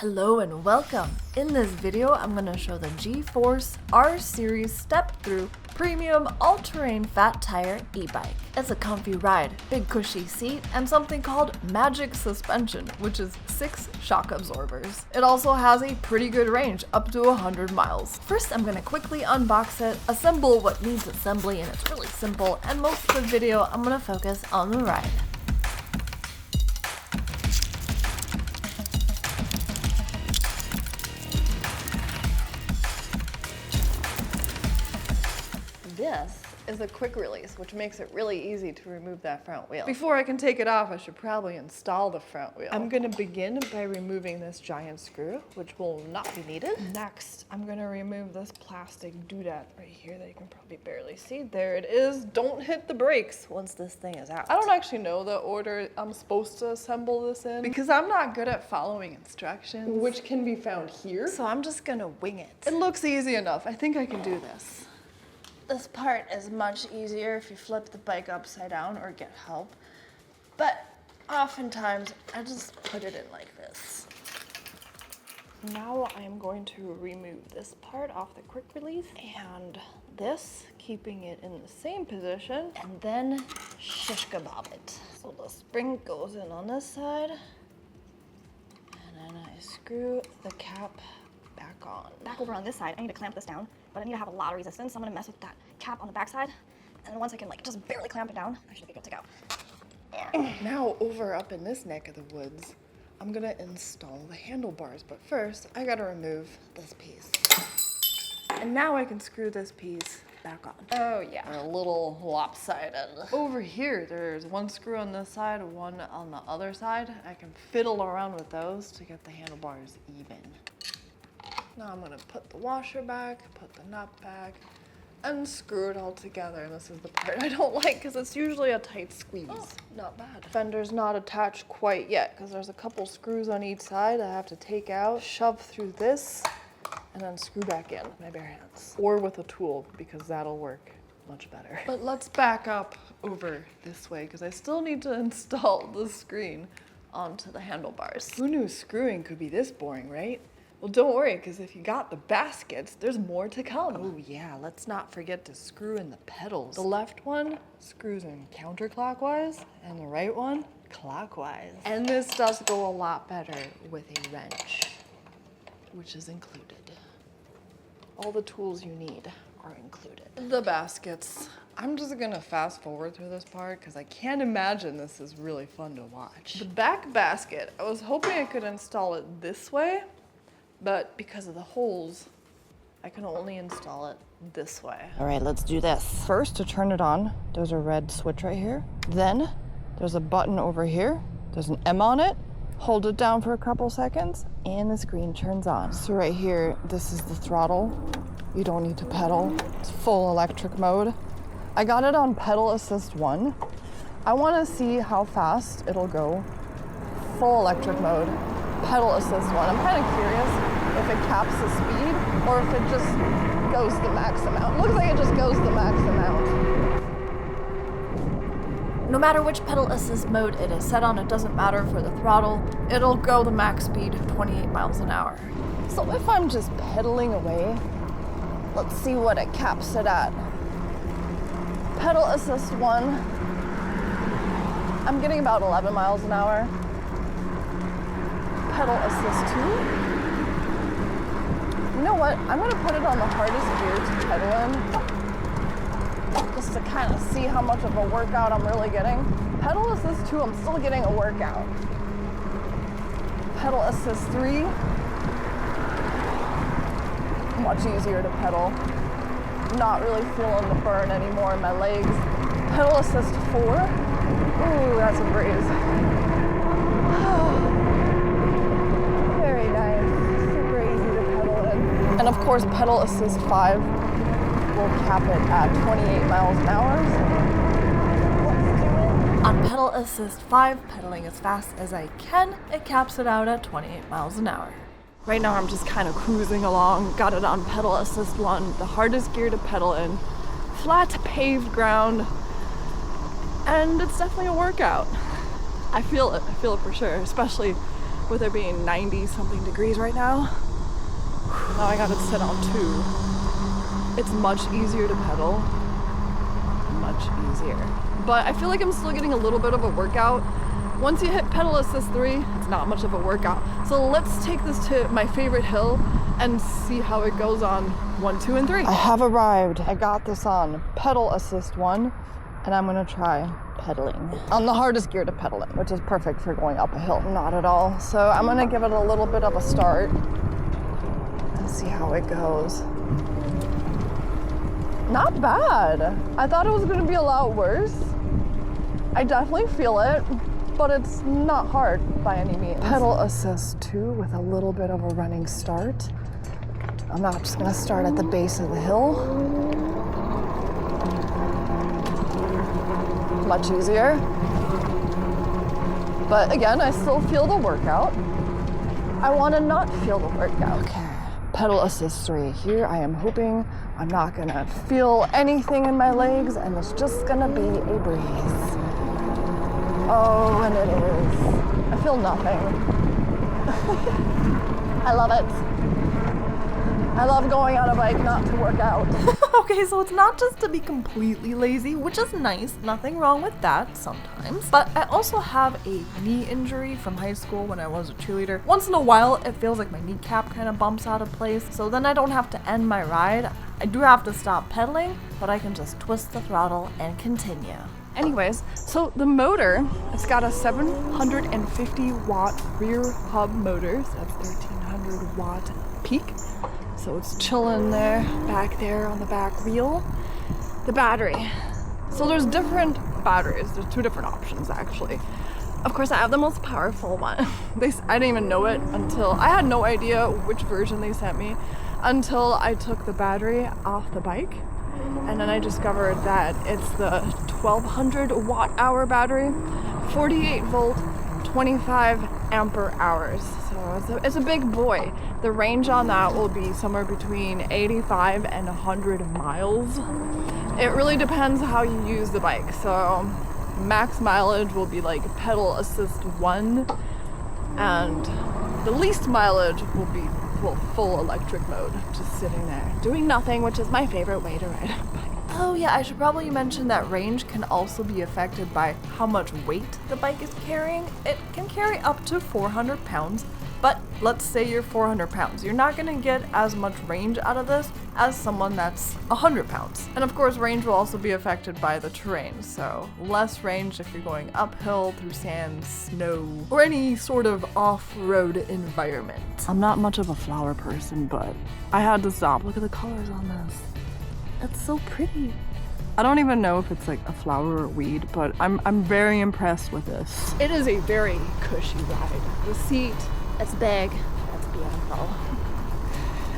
Hello and welcome! In this video, I'm going to show the G-Force RS Step-thru Premium All-Terrain Fat Tire e-bike. It's a comfy ride, big cushy seat, and something called magic suspension, which is 6 shock absorbers. It also has a pretty good range, up to 100 miles. First, I'm going to quickly unbox it, assemble what needs assembly, and it's really simple, and most of the video I'm going to focus on the ride. This is a quick release, which makes it really easy to remove that front wheel. Before I can take it off, I should probably install the front wheel. I'm gonna begin by removing this giant screw, which will not be needed. Next, I'm gonna remove this plastic doodad right here that you can probably barely see. There it is. Don't hit the brakes once this thing is out. I don't actually know the order I'm supposed to assemble this in because I'm not good at following instructions, which can be found here. So I'm just gonna wing it. It looks easy enough. I think I can do this. This part is much easier if you flip the bike upside down or get help, but oftentimes I just put it in like this. Now I am going to remove this part off the quick release and this, keeping it in the same position, and then shish kebab it. So the spring goes in on this side, and then I screw the cap back on. Back over on this side, I need to clamp this down, but I need to have a lot of resistance. So I'm gonna mess with that cap on the back side, and then once I can just barely clamp it down, I should be good to go. Yeah. Now over up in this neck of the woods, I'm gonna install the handlebars, but first I gotta remove this piece. And now I can screw this piece back on. Oh yeah. They're a little lopsided. Over here, there's one screw on this side, one on the other side. I can fiddle around with those to get the handlebars even. Now I'm gonna put the washer back, put the nut back, and screw it all together. And this is the part I don't like because it's usually a tight squeeze. Oh, not bad. Fender's not attached quite yet because there's a couple screws on each side I have to take out, shove through this, and then screw back in with my bare hands. Or with a tool because that'll work much better. But let's back up over this way because I still need to install the screen onto the handlebars. Who knew screwing could be this boring, right? Well, don't worry, because if you got the baskets, there's more to come. Oh yeah, let's not forget to screw in the pedals. The left one screws in counterclockwise, and the right one clockwise. And this does go a lot better with a wrench, which is included. All the tools you need are included. The baskets. I'm just gonna fast forward through this part because I can't imagine this is really fun to watch. The back basket, I was hoping I could install it this way, but because of the holes, I can only install it this way. All right, let's do this. First, to turn it on, there's a red switch right here. Then, there's a button over here. There's an M on it. Hold it down for a couple seconds, and the screen turns on. So right here, this is the throttle. You don't need to pedal. It's full electric mode. I got it on pedal assist 1. I wanna see how fast it'll go. Full electric mode, pedal assist 1. I'm kind of curious if it caps the speed or if it just goes the max amount. Looks like it just goes the max amount. No matter which pedal assist mode it is set on, it doesn't matter for the throttle. It'll go the max speed of 28 miles an hour. So if I'm just pedaling away, let's see what it caps it at. Pedal assist 1, I'm getting about 11 miles an hour. Pedal assist 2. You know what? I'm gonna put it on the hardest gear to pedal in, just to kind of see how much of a workout I'm really getting. Pedal assist 2, I'm still getting a workout. Pedal assist 3, much easier to pedal. Not really feeling the burn anymore in my legs. Pedal assist 4, ooh, that's a breeze. Very nice, super easy to pedal in. And of course, pedal assist 5 will cap it at 28 miles an hour. So let's do it. On pedal assist 5, pedaling as fast as I can, it caps it out at 28 miles an hour. Right now I'm just kind of cruising along, got it on pedal assist 1, the hardest gear to pedal in, flat paved ground, and it's definitely a workout. I feel it for sure, especially with it being 90 something degrees right now. Now I gotta sit on 2. It's much easier to pedal. Much easier. But I feel like I'm still getting a little bit of a workout. Once you hit pedal assist 3, it's not much of a workout. So let's take this to my favorite hill and see how it goes on 1, 2, and 3. I have arrived. I got this on pedal assist 1, and I'm gonna try pedaling on the hardest gear to pedal in, which is perfect for going up a hill. Not at all. So I'm gonna give it a little bit of a start and see how it goes. Not bad. I thought it was gonna be a lot worse. I definitely feel it, but it's not hard by any means. Pedal assist 2 with a little bit of a running start. I'm not just gonna start at the base of the hill. Much easier. But again, I still feel the workout. I wanna not feel the workout. Okay, pedal assist 3. Here I am hoping I'm not gonna feel anything in my legs and it's just gonna be a breeze. Oh, and it is. I feel nothing. I love it. I love going on a bike not to work out. Okay, so it's not just to be completely lazy, which is nice. Nothing wrong with that sometimes. But I also have a knee injury from high school when I was a cheerleader. Once in a while, it feels like my kneecap kind of bumps out of place. So then I don't have to end my ride. I do have to stop pedaling, but I can just twist the throttle and continue. Anyways, so the motor, it's got a 750 watt rear hub motor, so that's 1300 watt peak. So it's chilling there, back there on the back wheel. The battery. So there's different batteries. There's 2 different options actually. Of course, I have the most powerful one. I didn't even know it until, I had no idea which version they sent me until I took the battery off the bike. And then I discovered that it's the 1200 watt hour battery, 48 volt, 25 ampere hours. So it's a big boy. The range on that will be somewhere between 85 and 100 miles. It really depends how you use the bike. So max mileage will be like pedal assist 1, and the least mileage will be full electric mode, just sitting there doing nothing, which is my favorite way to ride a bike. Oh yeah, I should probably mention that range can also be affected by how much weight the bike is carrying. It can carry up to 400 pounds, but let's say you're 400 pounds. You're not gonna get as much range out of this as someone that's 100 pounds. And of course, range will also be affected by the terrain, so less range if you're going uphill through sand, snow, or any sort of off-road environment. I'm not much of a flower person, but I had to stop. Look at the colors on this. It's so pretty. I don't even know if it's like a flower or weed, but I'm very impressed with this. It is a very cushy ride. The seat, it's big, it's beautiful.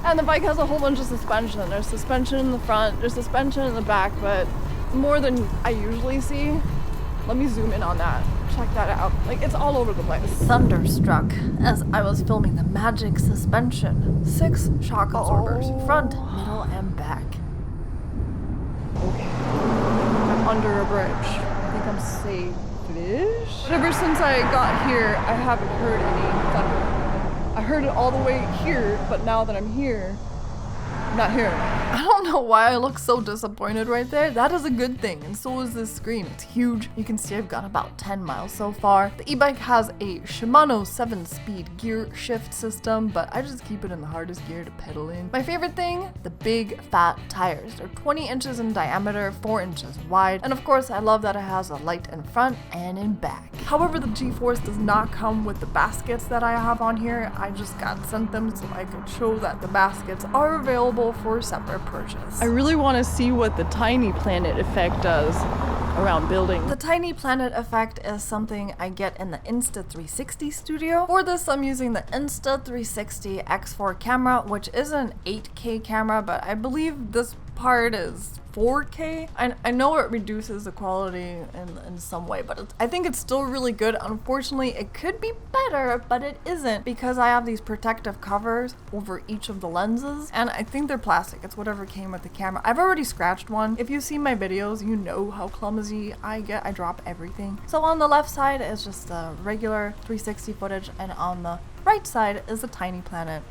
And the bike has a whole bunch of suspension. There's suspension in the front, there's suspension in the back, but more than I usually see. Let me zoom in on that. Check that out. Like, it's all over the place. Thunderstruck as I was filming the magic suspension. 6 shock absorbers, front, middle, and back. Okay, I'm under a bridge. I think I'm safe-ish. Ever since I got here, I haven't heard any thunder. I heard it all the way here, but now that I'm here, I'm not hearing it. I don't know why I look so disappointed right there. That is a good thing, and so is this screen. It's huge. You can see I've gone about 10 miles so far. The e-bike has a Shimano 7-speed gear shift system, but I just keep it in the hardest gear to pedal in. My favorite thing, the big fat tires. They're 20 inches in diameter, 4 inches wide, and of course I love that it has a light in front and in back. However, the G-Force does not come with the baskets that I have on here. I just got sent them so I could show that the baskets are available for separate purchase. I really want to see what the tiny planet effect does around building. The tiny planet effect is something I get in the Insta360 studio. For this, I'm using the Insta360 X4 camera, which is an 8K camera, but I believe this part is 4K. I know it reduces the quality in some way, but I think it's still really good. Unfortunately, it could be better, but it isn't because I have these protective covers over each of the lenses, and I think they're plastic. It's whatever came with the camera. I've already scratched one. If you've seen my videos, you know how clumsy I get. I drop everything. So on the left side is just the regular 360 footage, and on the right side is the Tiny Planet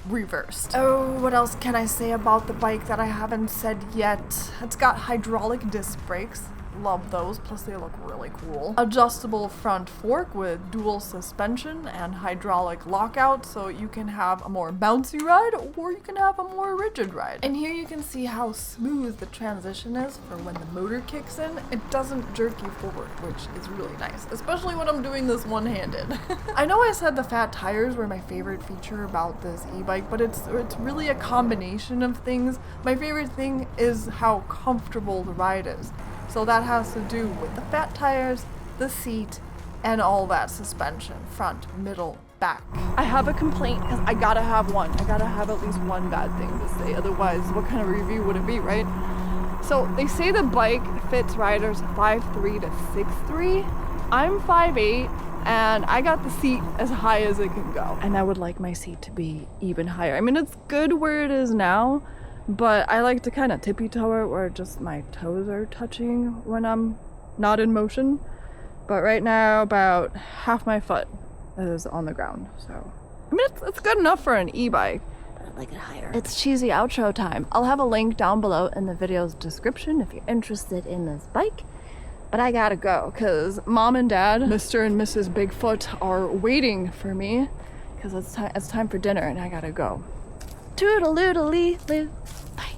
reversed. Oh, what else can I say about the bike that I haven't said yet? It's got hydraulic disc brakes. Love those, plus they look really cool. Adjustable front fork with dual suspension and hydraulic lockout, so you can have a more bouncy ride or you can have a more rigid ride. And here you can see how smooth the transition is for when the motor kicks in. It doesn't jerk you forward, which is really nice, especially when I'm doing this one-handed. I know I said the fat tires were my favorite feature about this e-bike, but it's really a combination of things. My favorite thing is how comfortable the ride is. So that has to do with the fat tires, the seat, and all that suspension, front, middle, back. I have a complaint because I gotta have one. I gotta have at least one bad thing to say, otherwise what kind of review would it be, right? So they say the bike fits riders 5'3" to 6'3". I'm 5'8", and I got the seat as high as it can go. And I would like my seat to be even higher. I mean, it's good where it is now, but I like to kind of tippy-toe it where just my toes are touching when I'm not in motion. But right now, about half my foot is on the ground. So, I mean, it's good enough for an e-bike. But I'd like it higher. It's cheesy outro time. I'll have a link down below in the video's description if you're interested in this bike. But I gotta go, because Mom and Dad, Mr. and Mrs. Bigfoot, are waiting for me, because it's time for dinner and I gotta go. Toodaloo-dee-loo. Bye.